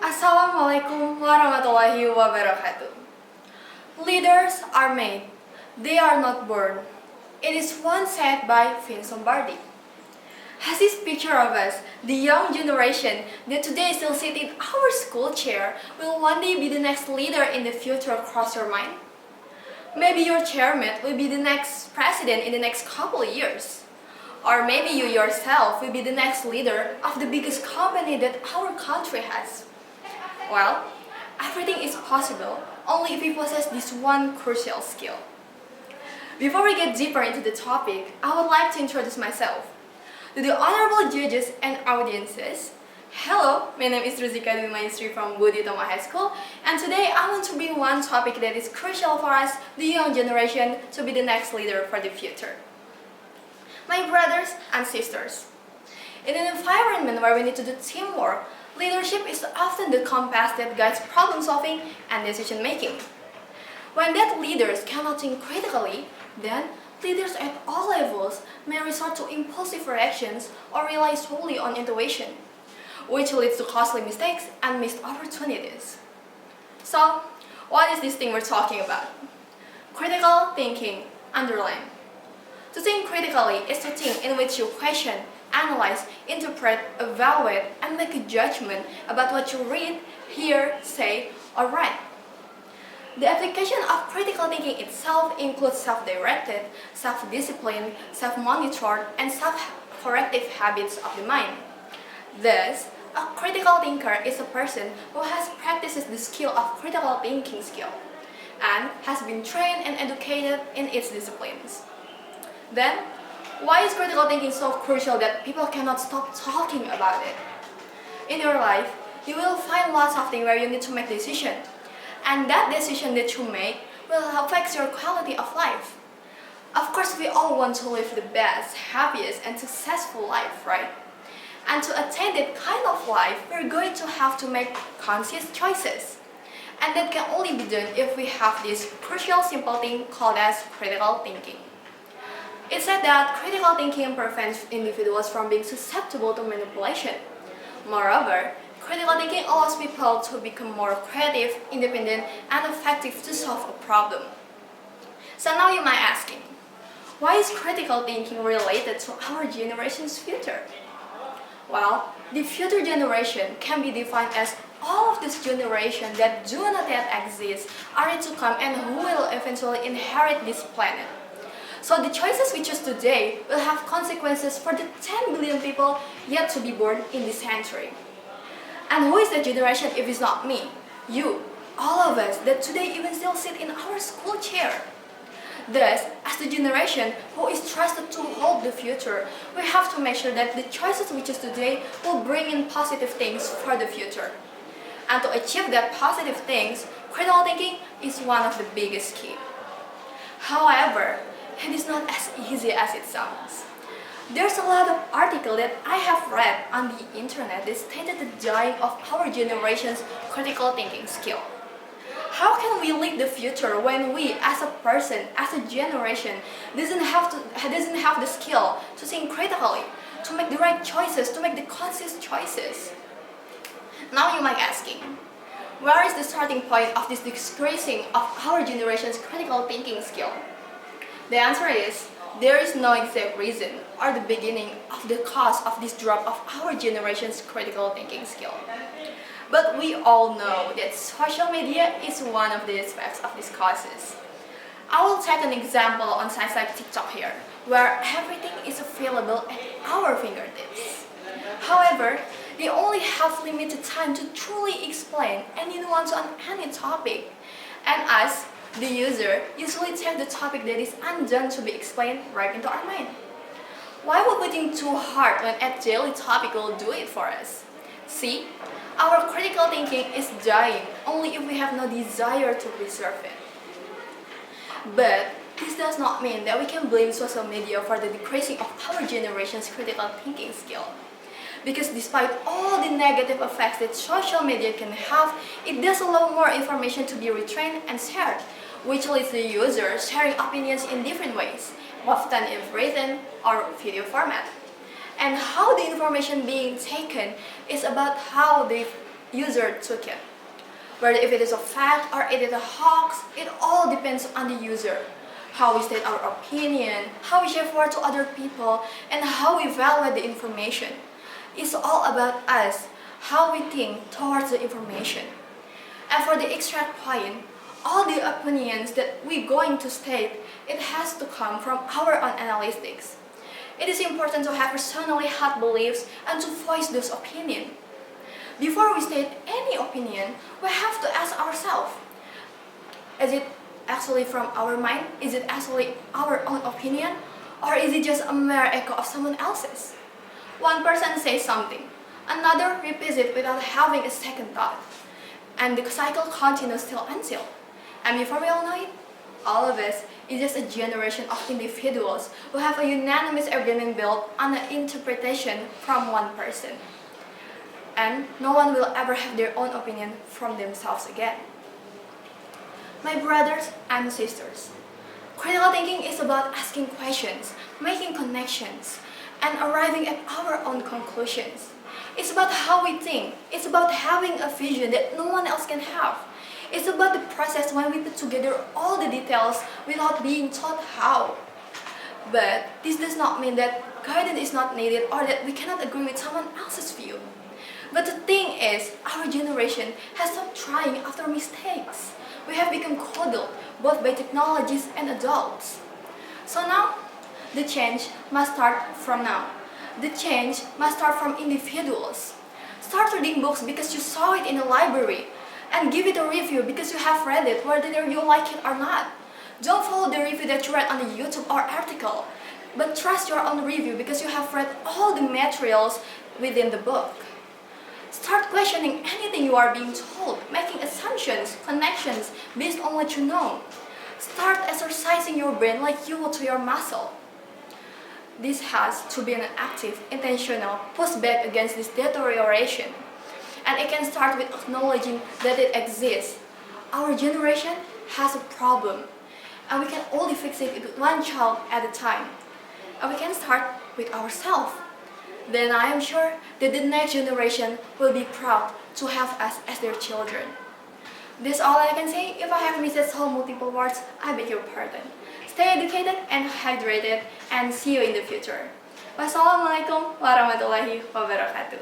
Assalamualaikum warahmatullahi wabarakatuh. Leaders are made, they are not born. It is once said by Vince Lombardi. Has this picture of us, the young generation that today still sit in our school chair, will one day be the next leader in the future cross your mind? Maybe your chairmate will be the next president in the next couple of years. Or maybe you yourself will be the next leader of the biggest company that our country has. Well, everything is possible only if we possess this one crucial skill. Before we get deeper into the topic, I would like to introduce myself. To the honorable judges and audiences, hello, my name is Ruzika Dwi Maistri from Budi Utomo High School, and today I want to bring one topic that is crucial for us, the young generation, to be the next leader for the future. My brothers and sisters, in an environment where we need to do teamwork, leadership is often the compass that guides problem solving and decision making. When that leaders cannot think critically, then leaders at all levels may resort to impulsive reactions or rely solely on intuition, which leads to costly mistakes and missed opportunities. So, what is this thing we're talking about? Critical thinking, underline. To think critically is to think in which you question, analyze, interpret, evaluate, and make a judgment about what you read, hear, say, or write. The application of critical thinking itself includes self-directed, self-disciplined, self-monitored, and self-corrective habits of the mind. Thus, a critical thinker is a person who has practiced the skill of critical thinking skill and has been trained and educated in its disciplines. Then, why is critical thinking so crucial that people cannot stop talking about it? In your life, you will find lots of things where you need to make decisions. And that decision that you make will affect your quality of life. Of course, we all want to live the best, happiest, and successful life, right? And to attain that kind of life, we're going to have to make conscious choices. And that can only be done if we have this crucial simple thing called as critical thinking. It's said that critical thinking prevents individuals from being susceptible to manipulation. Moreover, critical thinking allows people to become more creative, independent, and effective to solve a problem. So now you might be asking, why is critical thinking related to our generation's future? Well, the future generation can be defined as all of this generation that do not yet exist are yet to come and who will eventually inherit this planet. So the choices we choose today will have consequences for the 10 billion people yet to be born in this century. And who is that generation if it's not me? You, all of us that today even still sit in our school chair. Thus, as the generation who is trusted to hold the future, we have to make sure that the choices we choose today will bring in positive things for the future. And to achieve that positive things, critical thinking is one of the biggest key. However, it is not as easy as it sounds. There's a lot of articles that I have read on the internet that stated the dying of our generation's critical thinking skill. How can we lead the future when we, as a person, as a generation, doesn't have the skill to think critically, to make the right choices, to make the conscious choices? Now you might be asking, where is the starting point of this decreasing of our generation's critical thinking skill? The answer is, there is no exact reason or the beginning of the cause of this drop of our generation's critical thinking skill. But we all know that social media is one of the aspects of these causes. I will take an example on sites like TikTok here, where everything is available at our fingertips. However, they only have limited time to truly explain any nuance on any topic, and us, the user, usually take the topic that is undone to be explained right into our mind. Why would we think too hard when a daily topic will do it for us? See, our critical thinking is dying only if we have no desire to preserve it. But this does not mean that we can blame social media for the decreasing of our generation's critical thinking skill. Because despite all the negative effects that social media can have, it does allow more information to be retrained and shared, which leads the user sharing opinions in different ways, often in written or video format. And how the information being taken is about how they user took it. Whether if it is a fact or it is a hoax, it all depends on the user. How we state our opinion, how we share word to other people, and how we evaluate the information. It's all about us, how we think towards the information. And for the extract point, all the opinions that we're going to state, it has to come from our own analytics. It is important to have personally held beliefs and to voice those opinions. Before we state any opinion, we have to ask ourselves, is it actually from our mind? Is it actually our own opinion? Or is it just a mere echo of someone else's? One person says something, another repeats it without having a second thought. And the cycle continues till until. And before we all know it, all of us is just a generation of individuals who have a unanimous agreement built on an interpretation from one person. And no one will ever have their own opinion from themselves again. My brothers and sisters, critical thinking is about asking questions, making connections, and arriving at our own conclusions. It's about how we think. It's about having a vision that no one else can have. It's about the process when we put together all the details without being taught how. But this does not mean that guidance is not needed or that we cannot agree with someone else's view. But the thing is, our generation has stopped trying after mistakes. We have become coddled both by technologies and adults. So now, the change must start from now. The change must start from individuals. Start reading books because you saw it in the library, and give it a review because you have read it, whether you like it or not. Don't follow the review that you read on the YouTube or article, but trust your own review because you have read all the materials within the book. Start questioning anything you are being told, making assumptions, connections based on what you know. Start exercising your brain like you would to your muscle. This has to be an active, intentional pushback against this deterioration. And it can start with acknowledging that it exists. Our generation has a problem, and we can only fix it with one child at a time. And we can start with ourselves. Then I am sure that the next generation will be proud to have us as their children. This is all I can say. If I have missed so multiple words, I beg your pardon. Stay educated and hydrated, and see you in the future. Wassalamualaikum warahmatullahi wabarakatuh.